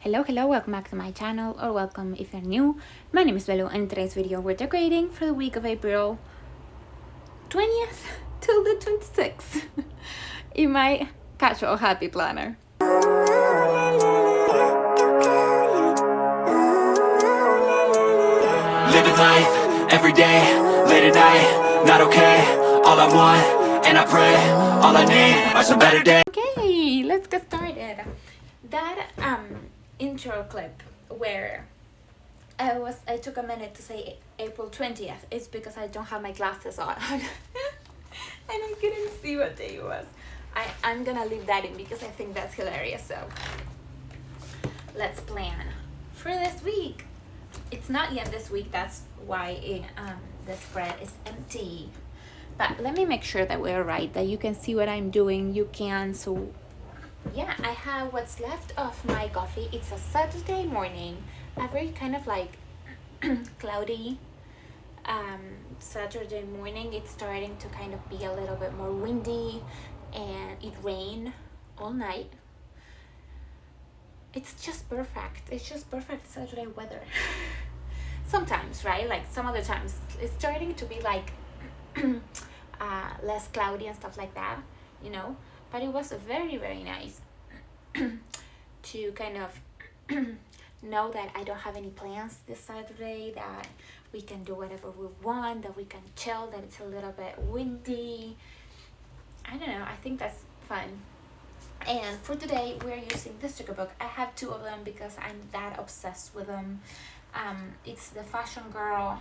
Hello, welcome back to my channel, or welcome if you're new. My name is Belu, and in today's video we're decorating for the week of April 20th till the 26th in my casual happy planner. Living life, every day, late at night, not okay. All I want, and I pray, all I need are some better days. Okay, let's get started. That intro clip where I took a minute to say April 20th is because I don't have my glasses on and I couldn't see what day it was. I'm gonna leave that in because I think that's hilarious. So let's plan for this week. It's not yet this week, that's why the spread is empty. But let me make sure that we're right, that you can see what I'm doing. You can. So yeah, I have what's left of my coffee. It's a Saturday morning, a very kind of like cloudy Saturday morning. It's starting to kind of be a little bit more windy, and it rained all night. It's just perfect. It's just perfect Saturday weather. Sometimes, right? Like some other times it's starting to be like less cloudy and stuff like that, you know. But it was very, very nice to kind of know that I don't have any plans this Saturday, that we can do whatever we want, that we can chill, that it's a little bit windy. I don't know, I think that's fun. And for today, we're using this sticker book. I have two of them because I'm that obsessed with them. It's the Fashion Girl,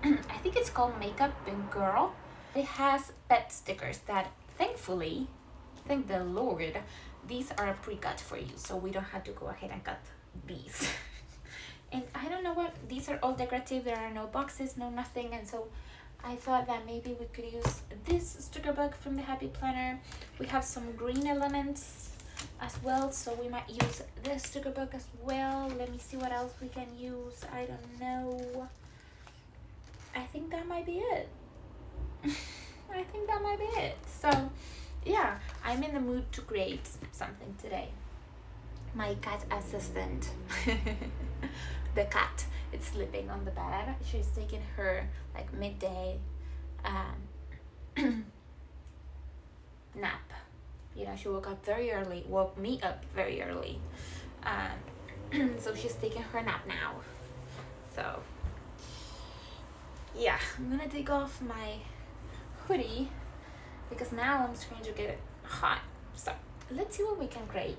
I think it's called Makeup and Girl. It has pet stickers that thankfully, thank the Lord, these are pre-cut for you, so we don't have to go ahead and cut these. And I don't know what, these are all decorative, there are no boxes, no nothing, and so I thought that maybe we could use this sticker book from the Happy Planner. We have some green elements as well, so we might use this sticker book as well. Let me see what else we can use. I don't know. I think that might be it. I think that might be it. So yeah, I'm in the mood to create something today. My cat assistant, the cat, is sleeping on the bed. She's taking her like midday nap. You know, she woke me up very early. So she's taking her nap now. So yeah, I'm gonna take off my hoodie because now I'm starting to get hot. So let's see what we can create.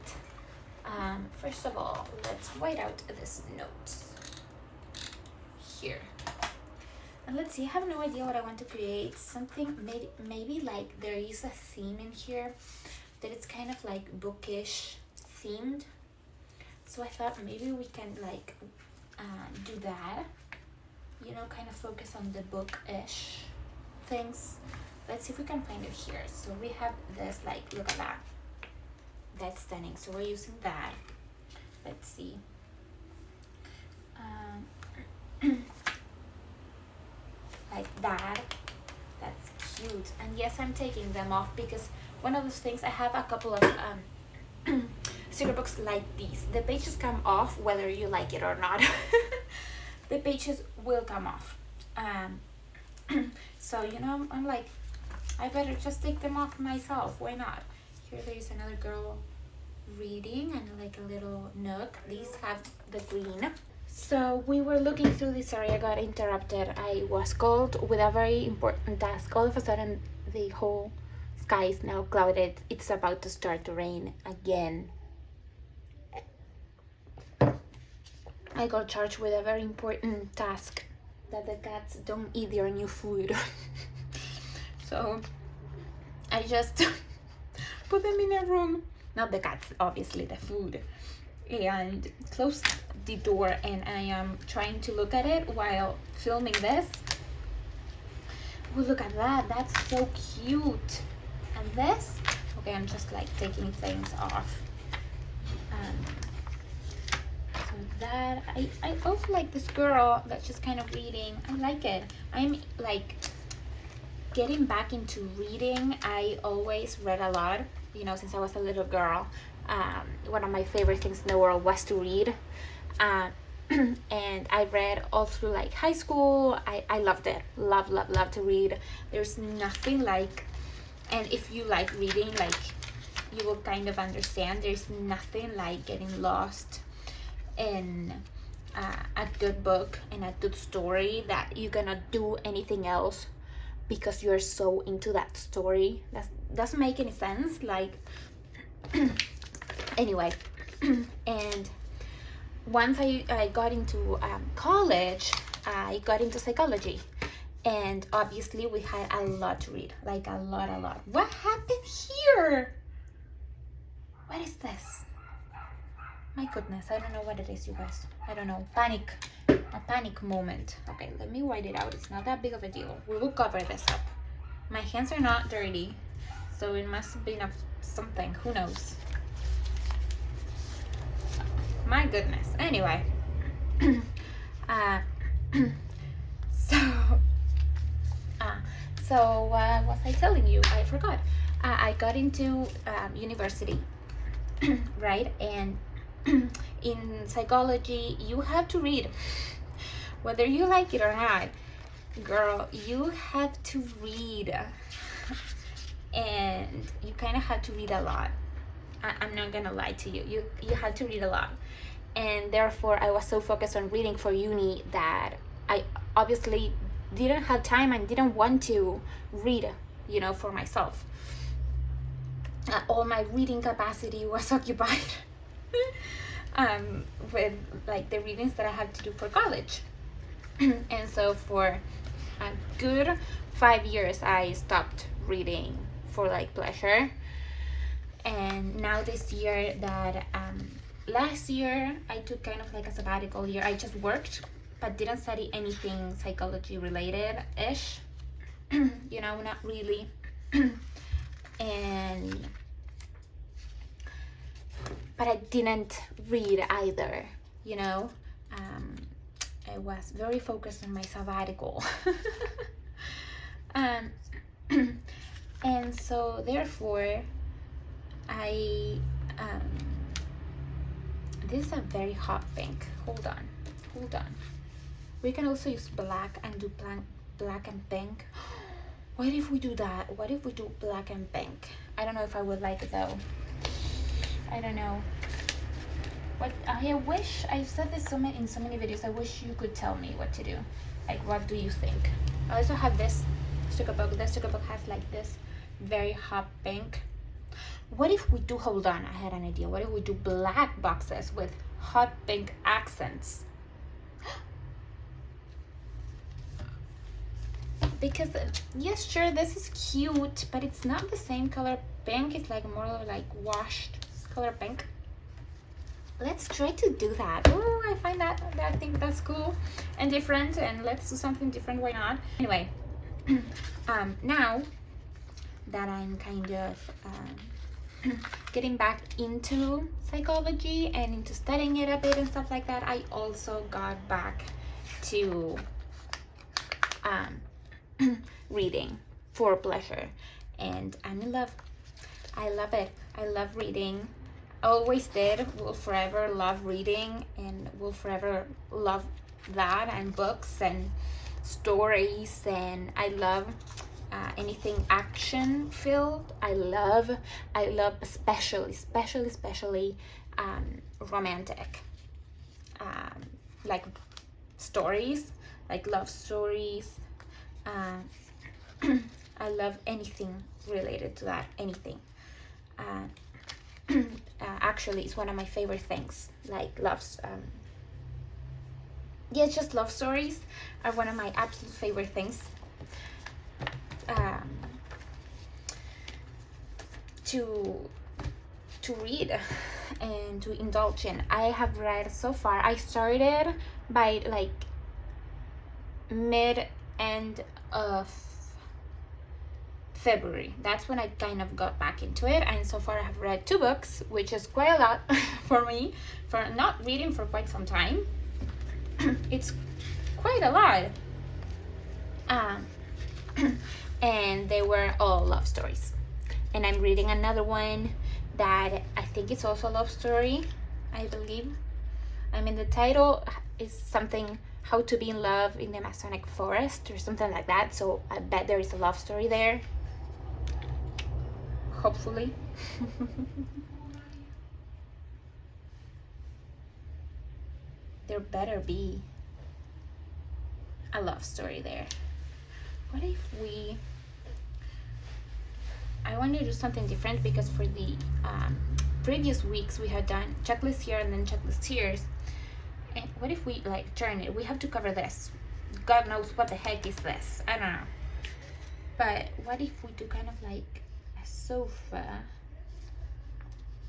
First of all, let's write out this note here. And let's see, I have no idea what I want to create. Something, maybe like there is a theme in here that it's kind of like bookish themed. So I thought maybe we can like do that. You know, kind of focus on the bookish things. Let's see if we can find it here. So we have this, like, look at that. That's stunning. So we're using that. Let's see. Like that. That's cute. And yes, I'm taking them off because one of those things, I have a couple of sticker books like these. The pages come off whether you like it or not. The pages will come off. So, you know, I'm like, I better just take them off myself. Why not? Here there's another girl reading and like a little nook. These have the green. So we were looking through this. Sorry, I got interrupted. I was called with a very important task. All of a sudden, the whole sky is now clouded. It's about to start to rain again. I got charged with a very important task, that the cats don't eat their new food. So I just put them in a room, not the cats, obviously the food, and closed the door, and I am trying to look at it while filming this. Oh, look at that, that's so cute. And this, okay, I'm just like taking things off. So that, I also like this girl that's just kind of reading. I like it. I'm like getting back into reading. I always read a lot, you know, since I was a little girl, One of my favorite things in the world was to read. And I read all through like high school. I loved it. Love to read. There's nothing like, and if you like reading, like, you will kind of understand, there's nothing like getting lost in a good book and a good story that you cannot do anything else because you're so into that story. That doesn't make any sense. Like, anyway, and once I got into college, I got into psychology, and obviously we had a lot to read, like a lot. What happened here? What is this? My goodness, I don't know what it is, you guys. I don't know. A panic moment. Okay, let me write it out. It's not that big of a deal. We will cover this up. My hands are not dirty, so it must have been of something. Who knows? My goodness. Anyway, so what was I telling you? I forgot. I got into university, right? And in psychology, you have to read, whether you like it or not. Girl, you have to read, and you kind of have to read a lot. I'm not gonna lie to you. You had to read a lot, and therefore I was so focused on reading for uni that I obviously didn't have time and didn't want to read, for myself. All my reading capacity was occupied with like the readings that I had to do for college. And so for a good 5 years I stopped reading for like pleasure. And now this year that last year I took kind of like a sabbatical year. I just worked but didn't study anything psychology related ish. Not really. But I didn't read either. I was very focused on my sabbatical. And so therefore I this is a very hot pink. Hold on. We can also use black and do black and pink. What if we do that? What if we do black and pink? I don't know if I would like it though. I don't know. I wish, I've said this in so many videos, I wish you could tell me what to do. Like, what do you think? I also have this sticker book. This sticker book has like this very hot pink. What if we do, hold on, I had an idea. What if we do black boxes with hot pink accents? Because, yes, sure, this is cute, but it's not the same color pink. It's like more like washed color pink. Let's try to do that. Oh, I find that I think that's cool and different, and let's do something different. Why not? Anyway, now that I'm kind of getting back into psychology and into studying it a bit and stuff like that, I also got back to reading for pleasure, and I'm in love. I love it. I love reading. Always did, will forever love reading, and will forever love that, and books and stories, and I love anything action filled. I love especially romantic like stories, like love stories. I love anything related to that, anything. Actually, it's one of my favorite things, like just love stories are one of my absolute favorite things to read and to indulge in. I have read so far, I started by like end of February. That's when I kind of got back into it, and so far I have read 2 books, which is quite a lot for me, for not reading for quite some time. It's quite a lot. And they were all love stories. And I'm reading another one that I think it's also a love story, I believe. I mean, the title is something, How to Be in Love in the Amazonic Forest or something like that, so I bet there is a love story there, hopefully. There better be a love story there. What if I want to do something different, because for the previous weeks we had done checklist here and then checklist here. And what if we like turn it? We have to cover this. God knows what the heck is this. I don't know. But what if we do kind of like a sofa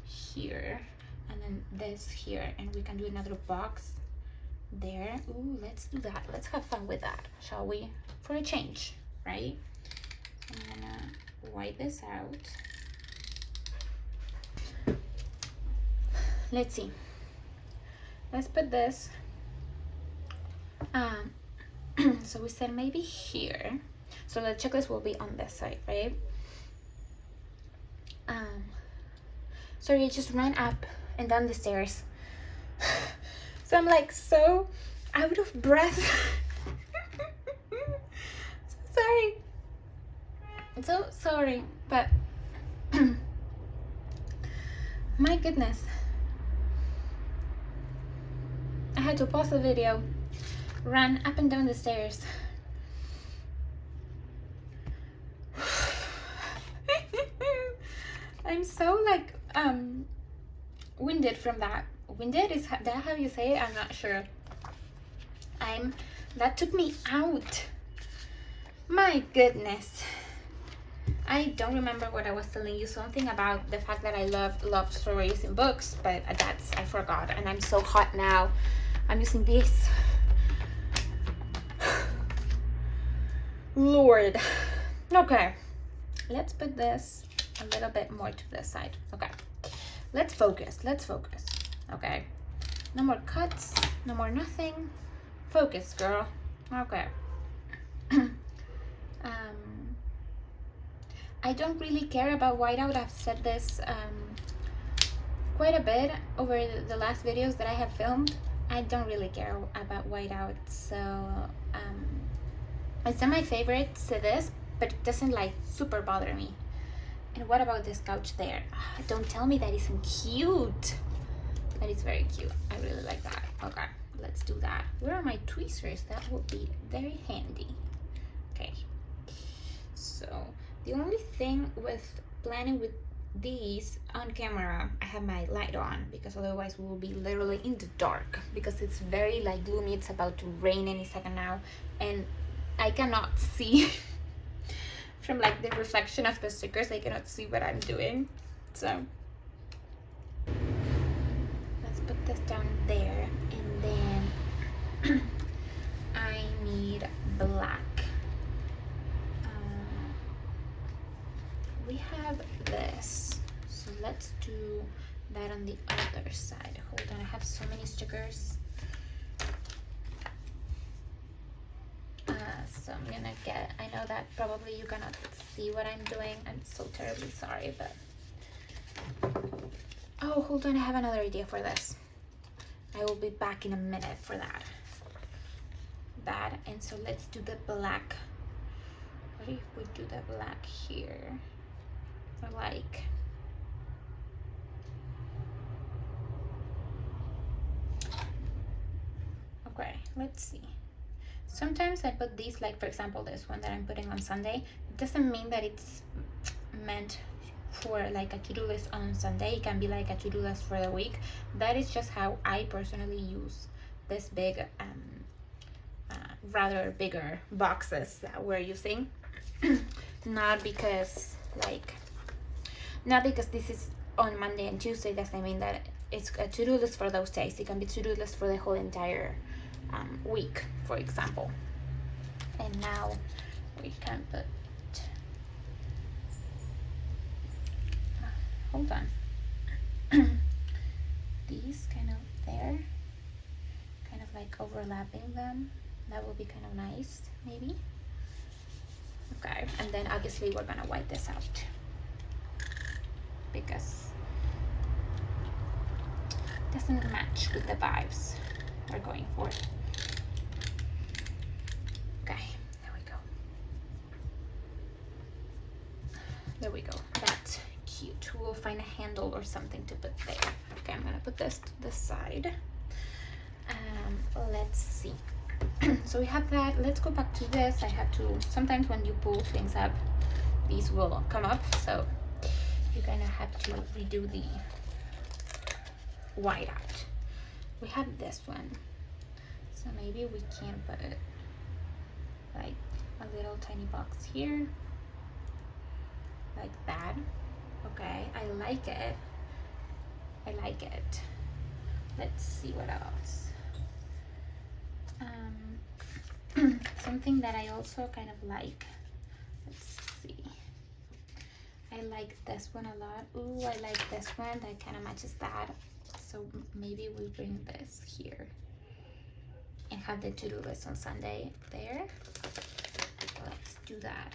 here and then this here, and we can do another box there. Ooh, let's do that. Let's have fun with that, shall we? For a change, right? I'm gonna white this out. Let's see. Let's put this. So we said maybe here. So the checklist will be on this side, right? Sorry, I just ran up and down the stairs. So I'm like so out of breath. So sorry. So sorry, but my goodness. I had to pause the video, run up and down the stairs. I'm so like winded from that. Winded, is that how you say it? I'm not sure. That took me out. My goodness. I don't remember what I was telling you, something about the fact that I love stories in books, but I forgot, and I'm so hot now. I'm using this. Lord. Okay, let's put this a little bit more to this side. Okay, let's focus. Okay, no more cuts, no more nothing. Focus, girl. Okay. I don't really care about whiteout. I've said this quite a bit over the last videos that I have filmed. I don't really care about whiteout, so it's not my favorite to this, but it doesn't like super bother me. And what about this couch there? Don't tell me that isn't cute. That is very cute. I really like that. Okay, let's do that. Where are my tweezers? That would be very handy. Okay, so the only thing with planning with these on camera, I have my light on, because otherwise we will be literally in the dark, because it's very like gloomy. It's about to rain any second now, and I cannot see from like the reflection of the stickers. I cannot see what I'm doing, so let's put this down there, and then I need black. We have this, so let's do that on the other side. Hold on, I have so many stickers. So I'm gonna I know that probably you cannot see what I'm doing. I'm so terribly sorry, but oh, hold on, I have another idea for this. I will be back in a minute for that. And so let's do the black. What if we do the black here? Like, okay, let's see. Sometimes I put these, like for example this one that I'm putting on Sunday. It doesn't mean that it's meant for like a to-do list on Sunday. It can be like a to-do list for the week. That is just how I personally use this big rather bigger boxes that we're using. Not because this is on Monday and Tuesday doesn't mean that it's a to-do list for those days. It can be to-do list for the whole entire week, for example. And now we can put, hold on, these kind of there, kind of like overlapping them. That will be kind of nice, maybe. Okay, and then obviously we're gonna white this out, because doesn't match with the vibes we're going for. Okay, there we go. There we go. That's cute. We'll find a handle or something to put there. Okay, I'm gonna put this to the side. Let's see. So we have that. Let's go back to this. I have to, sometimes when you pull things up, these will come up, so you kind of have to redo the white out. We have this one, so maybe we can put like a little tiny box here, like that. Okay, I like it. I like it. Let's see what else. Something that I also kind of like. Let's see. I like this one a lot. Ooh, I like this one. That kind of matches that. So maybe we bring this here and have the to-do list on Sunday there. Let's do that.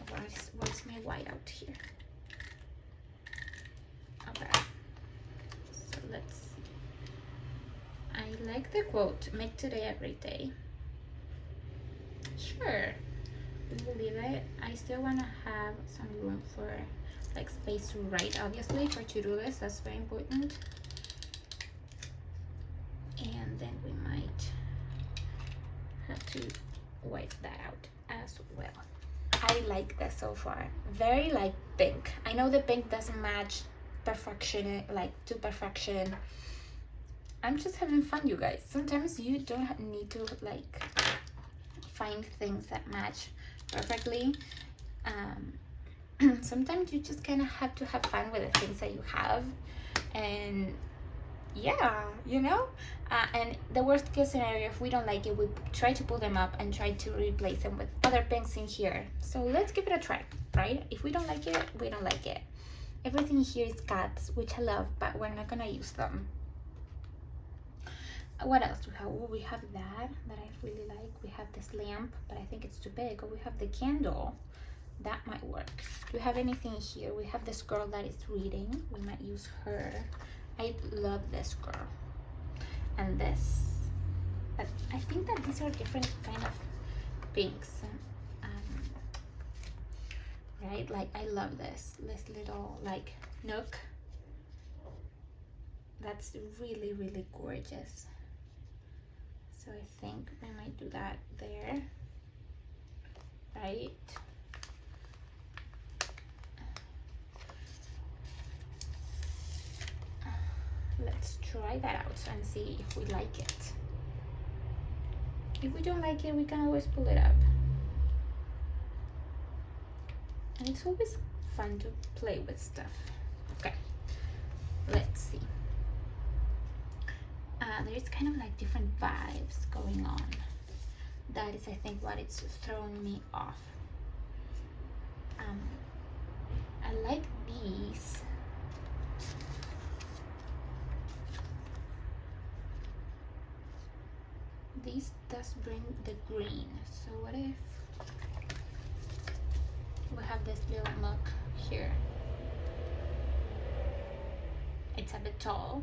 Where's my whiteout here? Okay. So let's see. I like the quote, make today a great day. Sure, we will leave it. I still want to have some room for like space to write, obviously, for to-do list. That's very important. And then we might have to wipe that out as well. I like this so far. Very like pink. I know the pink doesn't match perfection, like to perfection. I'm just having fun, you guys. Sometimes you don't need to like find things that match perfectly. Sometimes you just kind of have to have fun with the things that you have, and yeah, you know. And the worst case scenario, if we don't like it, we try to pull them up and try to replace them with other pinks in here. So let's give it a try, right? If we don't like it, we don't like it. Everything here is cats, which I love, but we're not gonna use them. What else do we have? Oh, we have that I really like. We have this lamp, but I think it's too big. Oh, we have the candle. That might work. Do we have anything here? We have this girl that is reading. We might use her. I love this girl. And this. But I think that these are different kind of pinks. Right? Like, I love this little like nook. That's really, really gorgeous. So I think I might do that there, right? Let's try that out and see if we like it. If we don't like it, we can always pull it up. And it's always fun to play with stuff. Okay, let's see. There's kind of like different vibes going on. That is, I think, what it's throwing me off. I like these. These does bring the green. So what if we have this little nook here? It's a bit tall.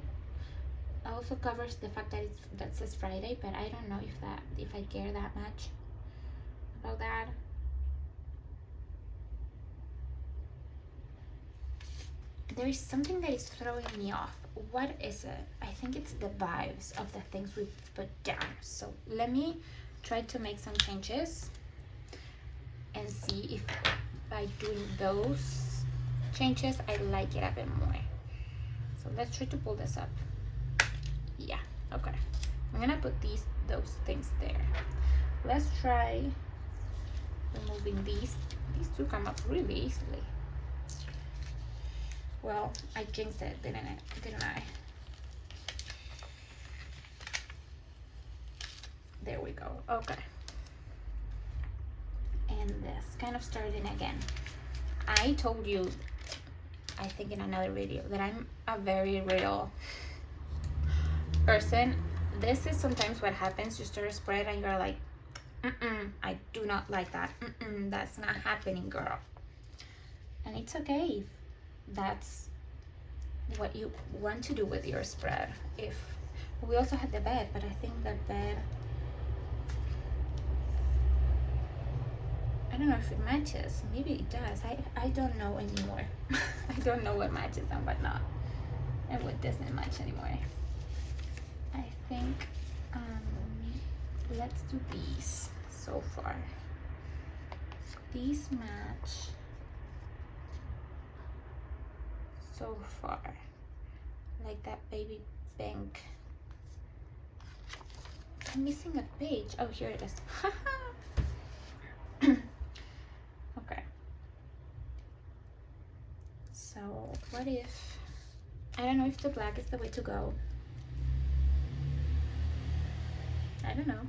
Also covers the fact that that says Friday, but I don't know if I care that much about that. There is something that is throwing me off. What is it? I think it's the vibes of the things we put down. So let me try to make some changes and see if by doing those changes I like it a bit more. So let's try to pull this up. Yeah, okay. I'm gonna put those things there. Let's try removing these. These two come up really easily. Well, I jinxed it, didn't I? There we go. Okay. And this kind of starting again. I told you, I think in another video, that I'm a very real person. This is sometimes what happens. You start a spread and you're like, I do not like that. That's not happening, girl. And it's okay. That's what you want to do with your spread. If we also had the bed, but I think the bed, I don't know if it matches. Maybe it does. I don't know anymore. I don't know what matches and what not, and what doesn't match anymore. I think let's do these so far. These match so far, like that baby pink. I'm missing a page. Oh, here it is. Okay. So what if, I don't know if the black is the way to go. I don't know.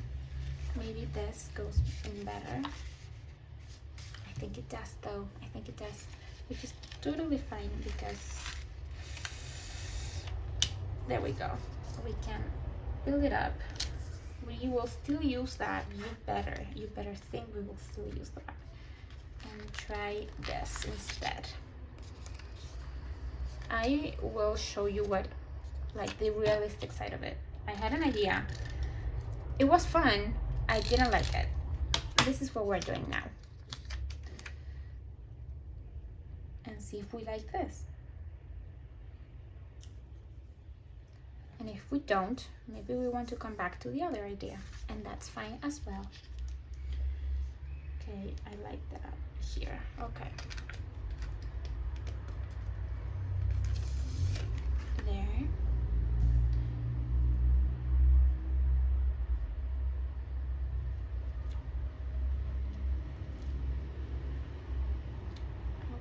Maybe this goes in better. I think it does though. I think it does. Which is totally fine because there we go. We can build it up. We will still use that. You better think we will still use that. And try this instead. I will show you what, like the realistic side of it. I had an idea. It was fun. I didn't like it. This is what we're doing now. And see if we like this. And if we don't, maybe we want to come back to the other idea, and that's fine as well. Okay, I like that here. Okay. There.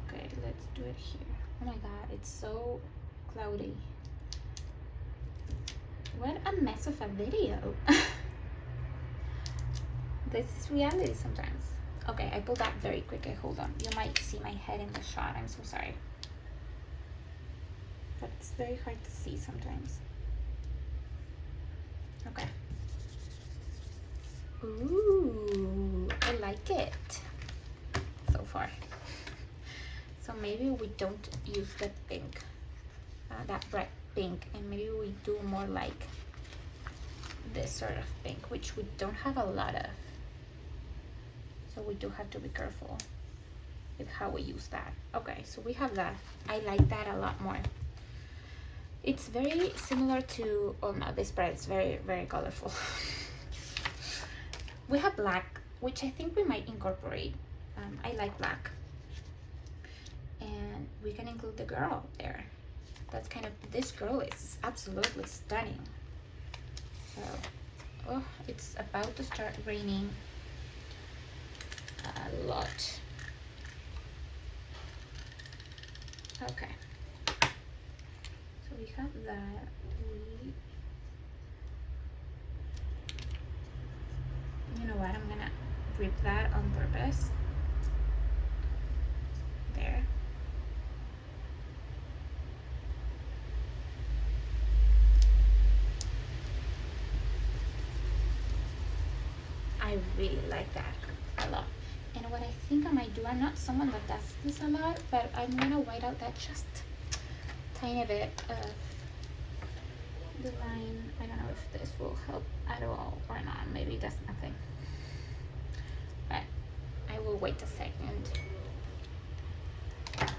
Okay, let's do it here. Oh my god, it's so cloudy. What a mess of a video. This is reality sometimes. Okay, I pulled that very quickly. Hold on. You might see my head in the shot. I'm so sorry. But it's very hard to see sometimes. Okay. Ooh, I like it so far. So maybe we don't use the pink, that bright pink, and maybe we do more like this sort of pink, which we don't have a lot of. So we do have to be careful with how we use that. Okay, so we have that. I like that a lot more. It's very similar to, oh no, this spread is very, very colorful. We have black, which I think we might incorporate. I like black. And we can include the girl there. That's kind of, this girl is absolutely stunning. So, oh, it's about to start raining a lot. Okay. So we have that. You know what? I'm gonna rip that on purpose. There. I really like that a lot. And what I think I might do, I'm not someone that does this a lot, but I'm gonna white out that just tiny bit of the line. I don't know if this will help at all or not. Maybe it does nothing. But I will wait a second. And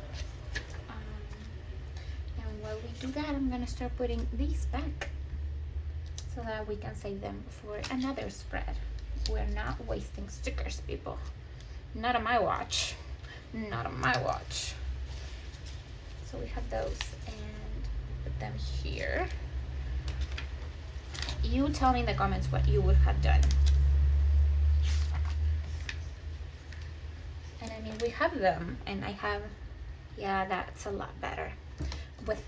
while we do that, I'm gonna start putting these back so that we can save them for another spread. We're not wasting stickers, people. Not on my watch. Not on my watch. So we have those and put them here. You tell me in the comments what you would have done. And I mean, we have them, and I have, yeah, that's a lot better with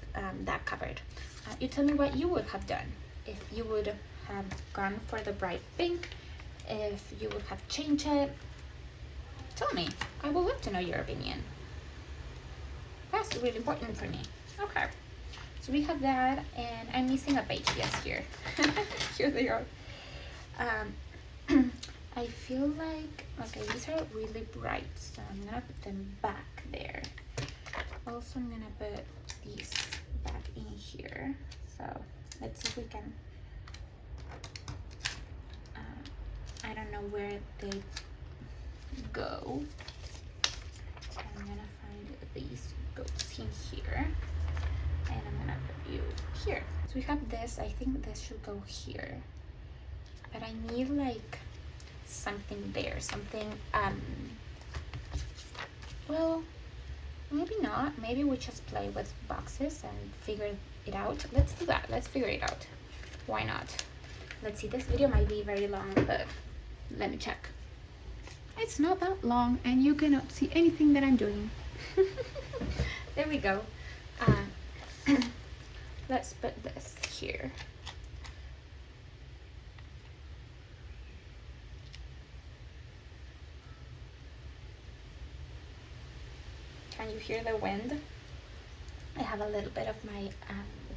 that covered. You tell me what you would have done. If you would have gone for the bright pink, if you would have changed it. Tell me. I would love to know your opinion. That's really important for me. Okay. So we have that, and I'm missing a page. Yes, here. Here they are. I feel like, okay, these are really bright, so I'm gonna put them back there. Also, I'm gonna put these back in here. So let's see if we can, I don't know where they go. So I'm gonna find these goats in here, and I'm gonna put you here. So we have this, I think this should go here, but I need like something there, something, well, maybe not. Maybe we just play with boxes and figure it out. Let's do that. Let's figure it out. Why not? Let's see, this video might be very long, but let me check. It's not that long and you cannot see anything that I'm doing. There we go. Let's put this here. Can you hear the wind? I have a little bit of my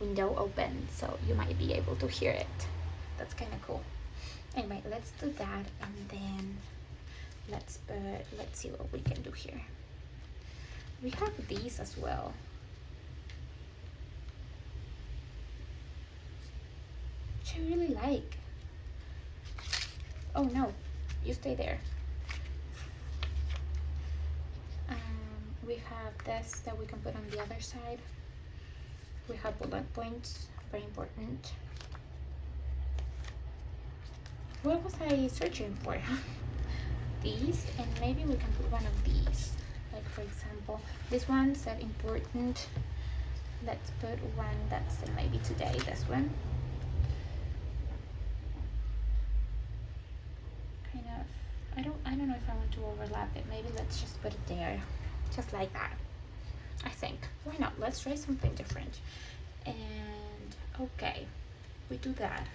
window open, so you might be able to hear it. That's kind of cool. Anyway, let's do that, and then let's see what we can do here. We have these as well. Which I really like. Oh no, you stay there. We have this that we can put on the other side. We have bullet points, very important. What was I searching for? These, and maybe we can put one of these. Like for example, this one said important. Let's put one that's maybe today, this one. Kind of, I don't know if I want to overlap it. Maybe let's just put it there. Just like that, I think. Why not? Let's try something different. And okay, we do that.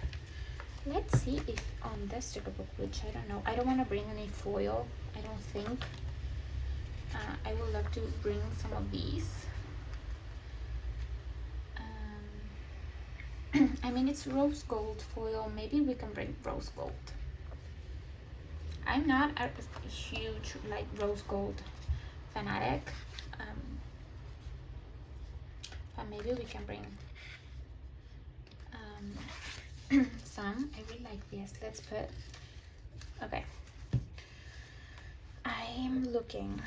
Let's see if on this sticker book, which I don't know, I don't want to bring any foil, I don't think. I would love to bring some of these. I mean, it's rose gold foil. Maybe we can bring rose gold. I'm not a huge like rose gold fanatic, but maybe we can bring some. I really like this. Let's put, okay, I am looking,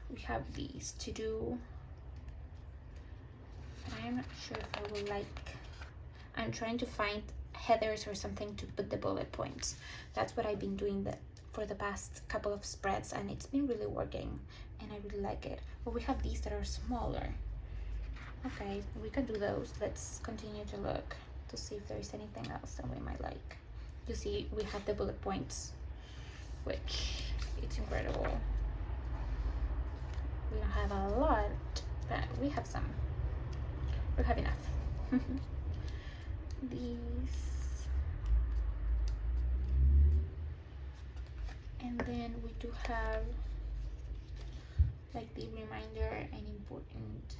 we have these to do, but I'm not sure if I will like, I'm trying to find headers or something to put the bullet points. That's what I've been doing for the past couple of spreads, and it's been really working, and I really like it. But we have these that are smaller. Okay, we can do those. Let's continue to look to see if there is anything else that we might like. You see, we have the bullet points, which it's incredible. We don't have a lot, but we have some. We have enough. These. And then we do have like the reminder and important.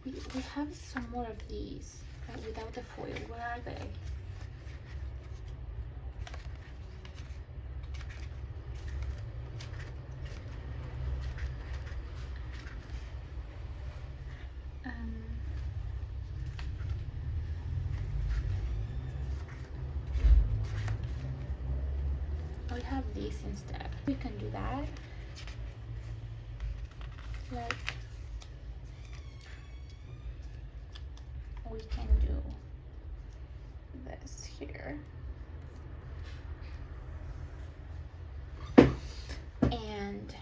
We have some more of these, but without the foil. Where are they? We have these instead. We can do that. Like, we can do this here. And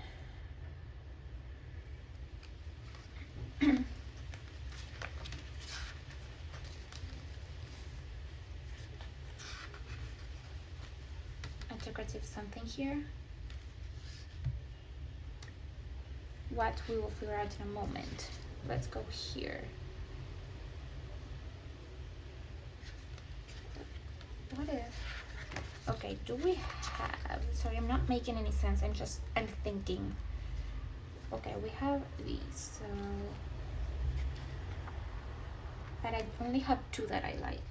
integrative something here. What we will figure out in a moment. Let's go here. What if, okay, do we have, sorry, I'm not making any sense, I'm thinking. Okay, we have these, so, but I only have two that I like.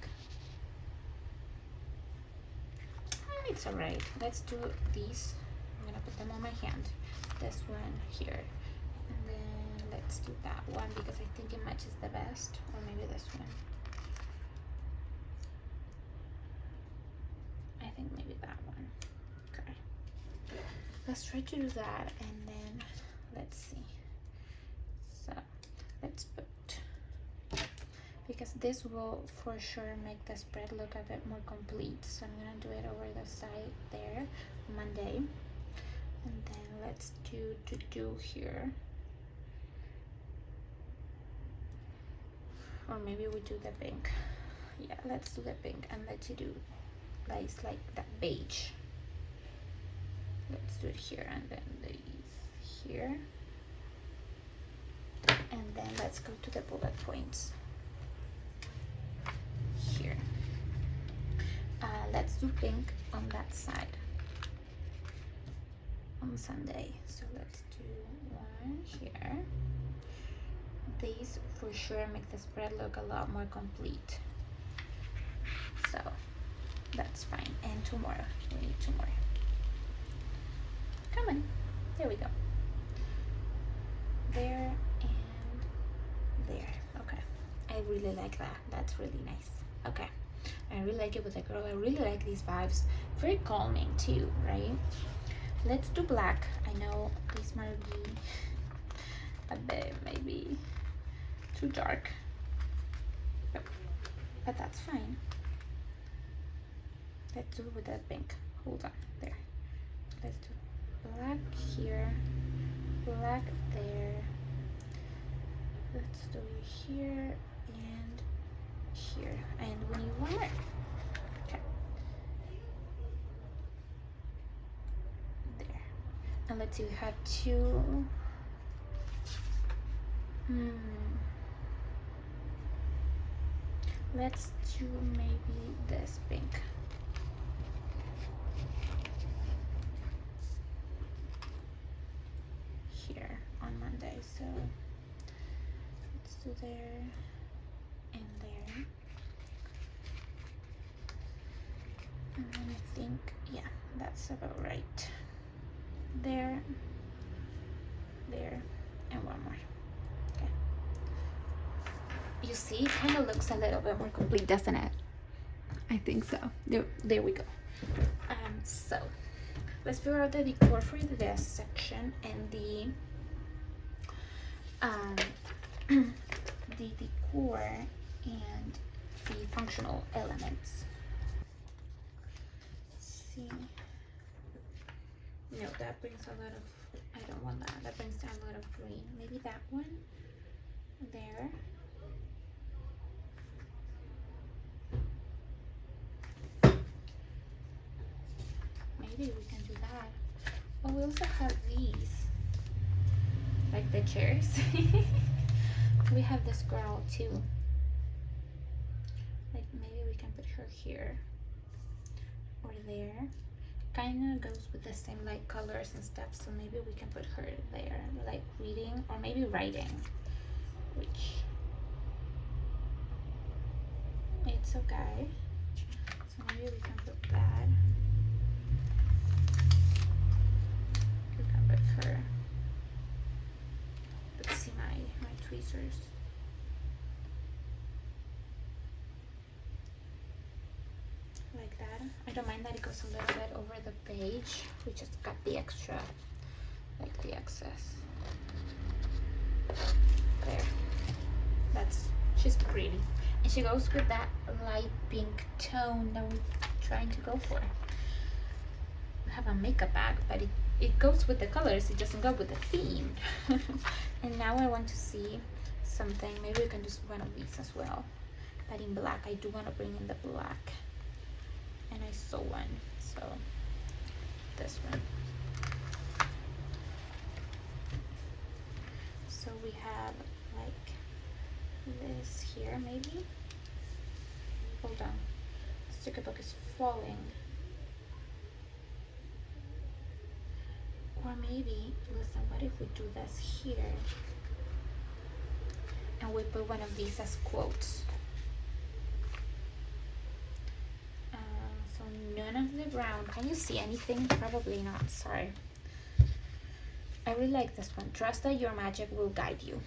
It's all right. Let's do these. I'm gonna put them on my hand. This one here, and then let's do that one because I think it matches the best, or maybe this one. I think maybe that one. Okay. Let's try to do that, and then let's see. So let's put, because this will for sure make the spread look a bit more complete. So I'm gonna do it over the side there, Monday. And then let's do here. Or maybe we do the pink. Yeah, let's do the pink and let's do like that beige. Let's do it here and then these here. And then let's go to the bullet points. Here. Let's do pink on that side on Sunday. So let's do one here. These for sure make the spread look a lot more complete. So that's fine. And two more. We need two more. Come on. There we go. There and there. Okay. I really like that. That's really nice. Okay. I really like it with the girl. I really like these vibes. Very calming too, right? Let's do black. I know this might be a bit maybe too dark, but that's fine. Let's do it with that pink. Hold on, there. Let's do black here, black there. Let's do it here and here, and we need one more. Okay. There. And let's see, we have two. Let's do maybe this pink. Here on Monday. So let's do there and there. And then I think, yeah, that's about right. There, there, and one more. Okay. You see, it kind of looks a little bit more complete, doesn't it? I think so. There we go. So let's figure out the decor for this section and the decor and the functional elements. Let's see. No, that brings a lot of, I don't want that. That brings down a lot of green. Maybe that one there. Maybe we can do that. Oh, we also have these, like the chairs. We have this girl too. Like maybe we can put her here or there. Kind of goes with the same like colors and stuff, so maybe we can put her there, like reading or maybe writing, which it's okay. So maybe we can put that. We can put her. Let's see my tweezers. Like that. I don't mind that it goes a little bit over the page. We just got the extra, like the excess. There. She's pretty. And she goes with that light pink tone that we're trying to go for. I have a makeup bag, but it goes with the colors, it doesn't go with the theme. And now I want to see something. Maybe we can do one of these as well. But in black, I do want to bring in the black. And I saw one, so this one. So we have like this here, maybe. Hold on, the sticker book is falling. Or maybe, listen, what if we do this here and we put one of these as quotes? So none of the brown. Can you see anything? Probably not, sorry. I really like this one. Trust that your magic will guide you.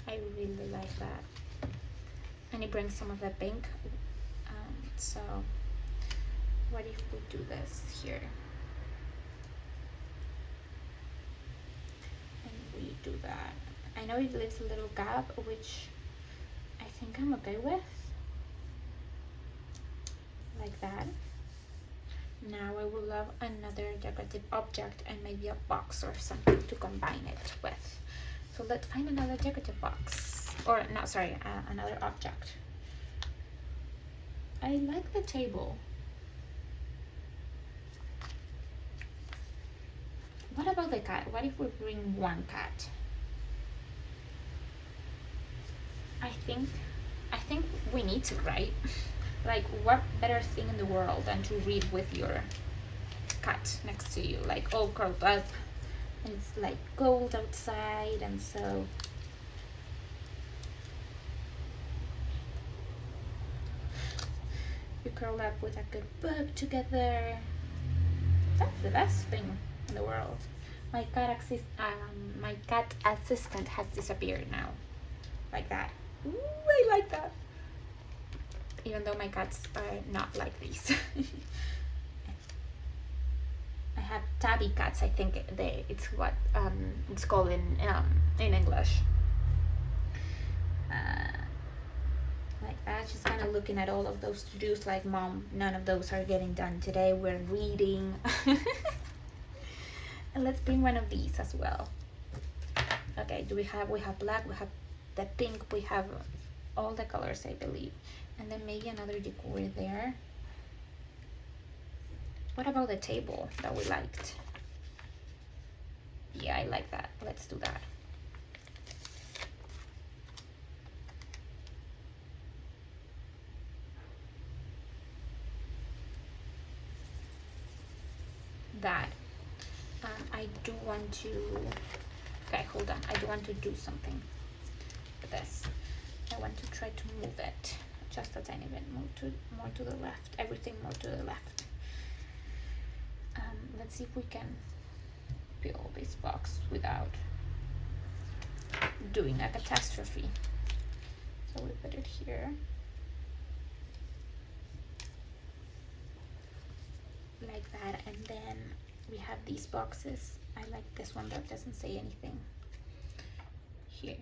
I really like that. And it brings some of the pink. So what if we do this here? And we do that. I know it leaves a little gap, which I think I'm okay with. Like that. Now I would love another decorative object and maybe a box or something to combine it with. So let's find another decorative box, or no, sorry, another object. I like the table. What about the cat? What if we bring one cat? I think we need to, right? Like, what better thing in the world than to read with your cat next to you, like all curled up, and it's like cold outside, and so you curl up with a good book together. That's the best thing in the world. My cat assistant has disappeared now, like that. Ooh, I like that. Even though my cats are not like these. I have tabby cats. I think it's what it's called in English. Like that. She's kind of looking at all of those to-dos like, Mom, none of those are getting done today. We're reading. And let's bring one of these as well. Okay, we have black, we have the pink, we have all the colors, I believe. And then maybe another decor there. What about the table that we liked? Yeah, I like that. Let's do that. That. I do want to, okay, hold on. I do want to do something with this. I want to try to move it just a tiny bit more to the left. Everything more to the left. Let's see if we can fill this box without doing a catastrophe. So we put it here. Like that, and then we have these boxes. I like this one that doesn't say anything here.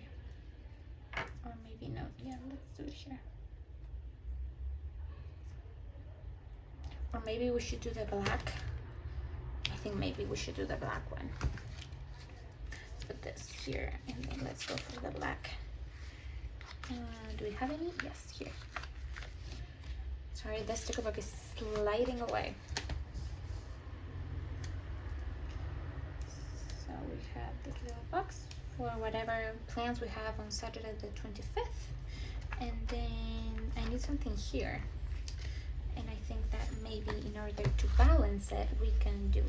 Or maybe no, yeah, let's do it here. Or maybe we should do the black. I think maybe we should do the black one. Let's put this here, and then let's go for the black. Do we have any? Yes, here. Sorry, the sticker book is sliding away. So we have this little box for whatever plans we have on Saturday the 25th. And then I need something here. And I think that maybe in order to balance it, we can do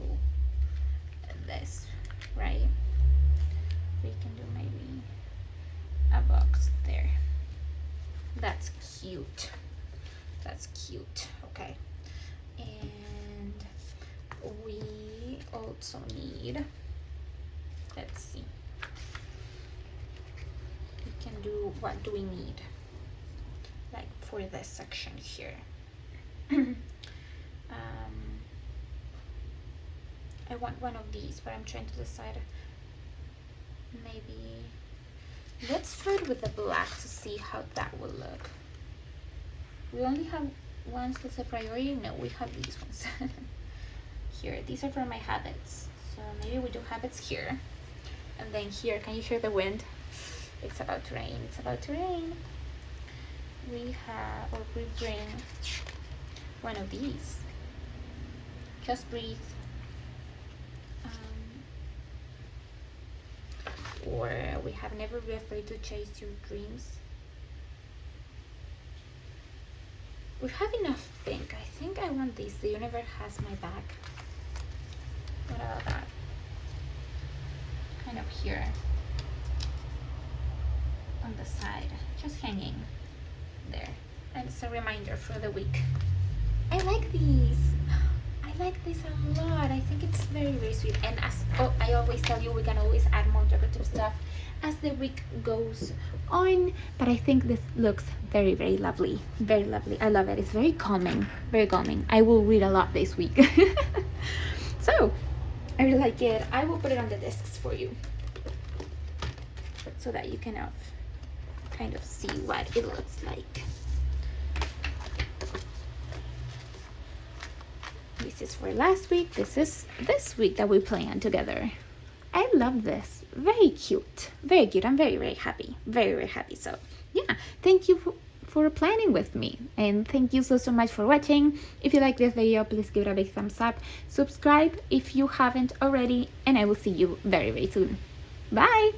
this, right? We can do maybe a box there. That's cute. That's cute. Okay. And we also need, let's see. We can do, what do we need? Like for this section here. I want one of these, but I'm trying to decide. Maybe let's start with the black to see how that will look. We only have ones that's a priority. No, we have these ones. Here, these are for my habits. So maybe we do habits here. And then here, can you hear the wind? It's about to rain. It's about to rain. We have, or we bring one of these. Just breathe. Or we have never be afraid to chase your dreams. We have enough pink. I think I want these. The universe has my back. What about that? Kind of here. On the side. Just hanging there. And it's a reminder for the week. I like these. I like this a lot. I think it's very, very sweet. And as I always tell you, we can always add more decorative stuff as the week goes on. But I think this looks very, very lovely. Very lovely. I love it. It's very calming. Very calming. I will read a lot this week. So, I really like it. I will put it on the discs for you so that you can kind of see what it looks like. This is for last week. This is this week that we planned together. I love this. Very cute. Very cute. I'm very, very happy. Very, very happy. So, yeah. Thank you for planning with me. And thank you so, so much for watching. If you like this video, please give it a big thumbs up. Subscribe if you haven't already. And I will see you very, very soon. Bye!